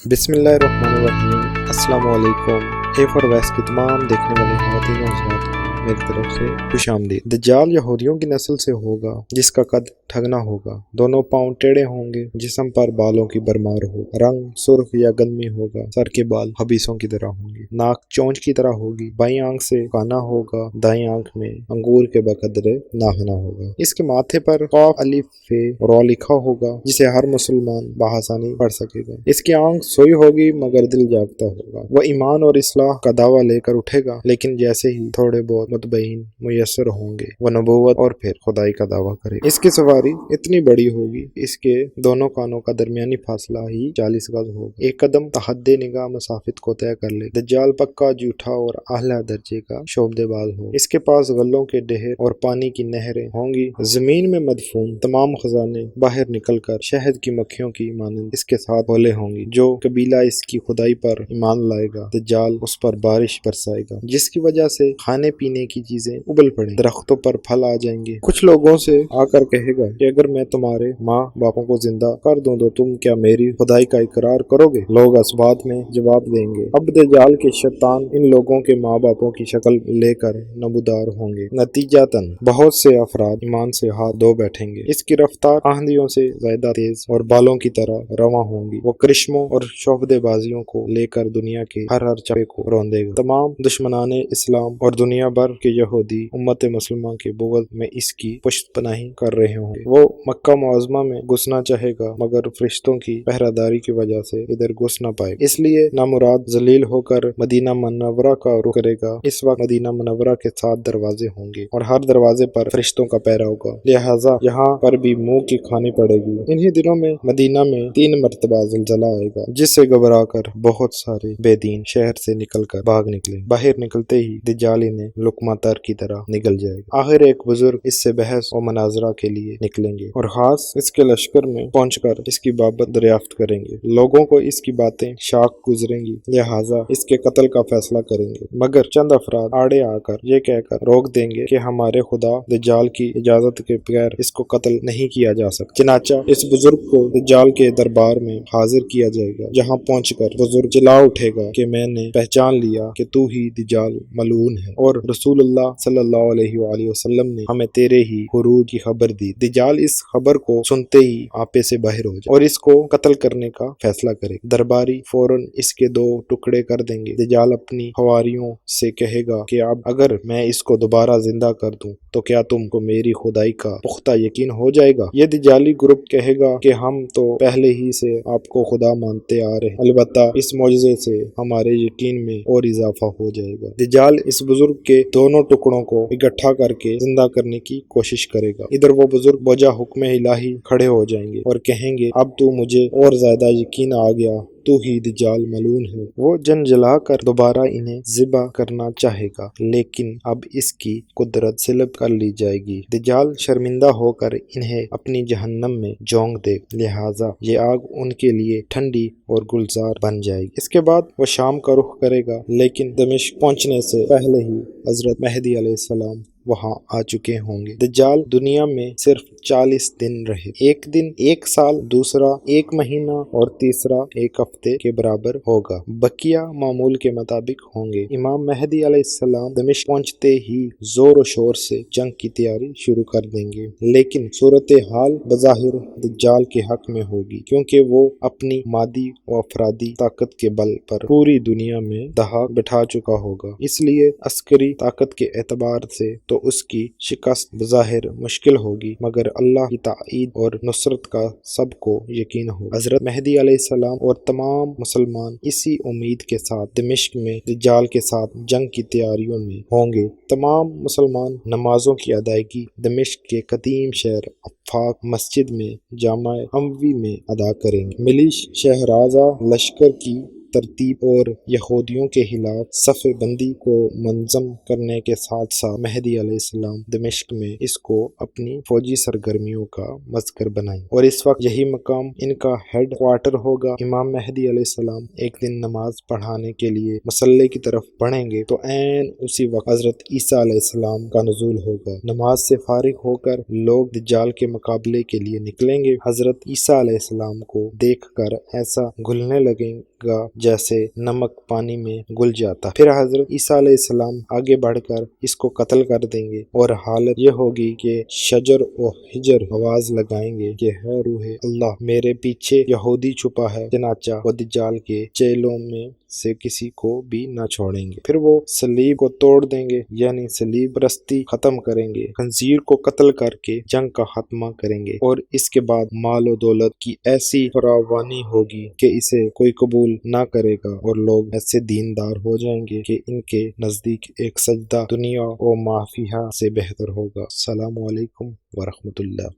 बिस्मिल्लाहिर्रहमानिर्रहीम। अस्सलाम वालेकुम। ए फॉर वैस की तमाम देखने वाले ख़वातीन और हज़रात को मेरी तरफ से खुश आमदीद। दज्जाल यहूदियों की नस्ल से होगा जिसका कद ठगना होगा, दोनों पाँव टेढ़े होंगे, जिस्म पर बालों की भरमार हो, रंग सुर्ख या गंदमी होगा, सर के बाल हबीसों की तरह होंगे, नाक चोंच की तरह होगी, बाई आंख से काना होगा, दाई आंख में अंगूर के बकदरे नाहना होगा। इसके माथे पर क़ाफ अलिफ फे रॉ लिखा होगा जिसे हर मुसलमान बआसानी पढ़ सकेगा। इसकी आंख सोई होगी मगर दिल जागता होगा। वह ईमान और इस्लाह का दावा लेकर उठेगा, लेकिन जैसे ही थोड़े बहुत मुतबईन मुयस्सर होंगे वह नबूवत और फिर खुदाई का दावा करेगा। इसकी सवारी इतनी बड़ी होगी इसके दोनों कानों का दरमियानी फासला ही 40 गज होगा। एक कदम तहद्दे निगाह मुसाफिर को तय कर ले। दज्जाल पक्का जूठा और आला दर्जे का शोबदेबाज हो। इसके पास गल्लों के ढेर और पानी की नहरें होंगी। जमीन में मदफून तमाम खजाने बाहर निकल कर शहद की मक्खियों की मानंद इसके साथ होले होंगी। जो कबीला इसकी खुदाई पर ईमान लाएगा दज्जाल उस पर बारिश बरसाएगा, जिसकी वजह से खाने पीने की चीजें उबल पड़े, दरख्तों पर फल आ जाएंगे। कुछ लोगों से आकर कहेगा कि अगर मैं तुम्हारे माँ बापों को जिंदा कर दूं तो तुम क्या मेरी खुदाई का इकरार करोगे? लोग इस बात में जवाब देंगे। अब दज्जाल के शैतान इन लोगों के माँ बापों की शक्ल लेकर नमूदार होंगे। नतीजतन बहुत से अफराद ईमान से हाथ धो बैठेंगे। इसकी रफ्तार आंधियों से ज्यादा तेज और बालों की तरह रवा होंगी। वो करिश्मों और शोबदेबाजियों को लेकर दुनिया के हर चबे को रौंदेगा। तमाम दुश्मनाने इस्लाम और दुनिया भर के यहूदी उम्मत मुसलमान के बुग़्ज़ में इसकी पुश्तपनाही कर रहे होंगे। वो मक्का मुअज़्ज़मा में घुसना चाहेगा मगर फरिश्तों की पहरादारी की वजह से इधर घुस न पाए, इसलिए नामुराद जलील होकर मदीना मुनव्वरा का रुख करेगा। इस वक्त मदीना मुनव्वरा के 7 दरवाजे होंगे और हर दरवाजे पर फरिश्तों का पहरा होगा, लिहाजा यहाँ पर भी मुंह की खानी पड़ेगी। इन्हीं दिनों में मदीना में 3 मरतबा ज़लज़ला आएगा, जिससे घबरा कर बहुत सारे बेदीन शहर से निकलकर भाग निकले। बाहर निकलते ही दज्जाल इन्हें लुकमा तर की तरह निगल जाएगा। आखिर एक बुजुर्ग इससे बहस और मनाजरा के लिए निकलेंगे और खास इसके लश्कर में पहुंचकर इसकी बाबत दरियाफ्त करेंगे। लोगों को इसकी बातें शाक गुजरेंगी, लिहाजा इसके कत्ल का फैसला करेंगे, मगर चंद अफराद आड़े आकर ये कहकर रोक देंगे कि हमारे खुदा दज्जाल की इजाजत के बगैर इसको कत्ल नहीं किया जा सकता। चनाचा इस बुजुर्ग को दज्जाल के दरबार में हाजिर किया जाएगा, जहाँ पहुंचकर बुजुर्ग चिल्ला उठेगा कि मैंने पहचान लिया कि तू ही दज्जाल मलून है और रसूलुल्लाह सल्लल्लाहु अलैहि वसल्लम ने हमें तेरे ही खुरूज की खबर दी। दज्जाल इस खबर को सुनते ही आपे से बाहर हो जाए और इसको कत्ल करने का फैसला करे। दरबारी फौरन इसके 2 टुकड़े कर देंगे। दज्जाल अपनी हवारियों से कहेगा कि अब अगर मैं इसको दोबारा जिंदा कर दूं तो क्या तुमको मेरी खुदाई का पुख्ता यकीन हो जाएगा? ये दज्जाली ग्रुप कहेगा कि हम तो पहले ही से आपको खुदा मानते आ रहे हैं, अलबत्ता इस मौजज़े से हमारे यकीन में और इजाफा हो जाएगा। दज्जाल इस बुजुर्ग के दोनों टुकड़ों को इकट्ठा करके जिंदा करने की कोशिश करेगा। इधर वो बुजुर्ग बजा हुक्म इलाही खड़े हो जाएंगे और कहेंगे अब तो मुझे और ज्यादा यकीन आ गया, तू ही दज्जाल मलून है। वो जन जला कर दोबारा इन्हें ज़िबा करना चाहेगा, लेकिन अब इसकी कुदरत सलब कर ली जाएगी। दज्जाल शर्मिंदा होकर इन्हें अपनी जहन्नम में झोंक दे, लिहाजा ये आग उनके लिए ठंडी और गुलजार बन जाएगी। इसके बाद वो शाम का रुख करेगा, लेकिन दमिश्क पहुंचने से पहले ही हजरत मेहदी अलैहिस्सलाम वहां आ चुके होंगे। दज्जाल दुनिया में सिर्फ 40 दिन रहे। एक दिन 1 साल, दूसरा 1 महीना और तीसरा 1 हफ्ते के बराबर होगा। बकिया मामूल के मुताबिक होंगे। इमाम मेहदी अलैहिस्सलाम दमिश्क पहुंचते ही जोर और शोर से जंग की तैयारी शुरू कर देंगे, लेकिन सूरत हाल बज़ाहिर दज्जाल के हक में होगी, क्योंकि वो अपनी मादी व अफरादी ताकत के बल पर पूरी दुनिया में दहाक बिठा चुका होगा। इसलिए अस्करी ताकत के एतबार से तो उसकी शिकस्त बज़ाहिर मुश्किल होगी, मगर अल्लाह की ताईद और नुसरत का सबको यकीन हो। हजरत मेहदी अलैहिस्सलाम और तमाम मुसलमान इसी उम्मीद के साथ दमिश्क में दज्जाल के साथ जंग की तैयारियों में होंगे। तमाम मुसलमान नमाजों की अदायगी दमिश्क के कदीम शहर अफ़ाक मस्जिद में जामा अमवी में अदा करेंगे। मिलिश शहराजा लश्कर की तरतीब और यहूदियों के खिलाफ सफ़े बंदी को मंजम करने के साथ साथ मेहदी अलैहिस्सलाम दमिश्क में इसको अपनी फौजी सरगर्मियों का मज़कर बनाए और इस वक्त यही मकाम इनका हेड क्वार्टर होगा। इमाम मेहदी अलैहिस्सलाम एक दिन नमाज पढ़ाने के लिए मसल्ले की तरफ बढ़ेंगे तो ऐन उसी वक्त हजरत ईसा अलैहिस्सलाम का नुज़ूल होगा। नमाज से फारिग होकर लोग दज्जाल के मुकाबले के लिए निकलेंगे। हजरत ईसा अलैहिस्सलाम को देख कर ऐसा घुलने लगेंगे گا جیسے نمک پانی میں گل جاتا۔ پھر حضرت عیسیٰ علیہ السلام آگے بڑھ کر اس کو قتل کر دیں گے اور حالت یہ ہوگی کہ شجر و حجر آواز لگائیں گے کہ ہے روح اللہ، میرے پیچھے یہودی چھپا ہے، چنانچہ وہ دجال کے چیلوں میں سے کسی کو بھی نہ چھوڑیں گے۔ پھر وہ صلیب کو توڑ دیں گے، یعنی صلیب پرستی ختم کریں گے، خنزیر کو قتل کر کے جنگ کا خاتمہ کریں گے، اور اس کے بعد مال و دولت کی ایسی فراوانی ہوگی کہ اسے کوئی قبول نہ کرے گا، اور لوگ ایسے دیندار ہو جائیں گے کہ ان کے نزدیک ایک سجدہ دنیا و ما فیہا سے بہتر ہوگا۔ السلام علیکم ورحمۃ اللہ۔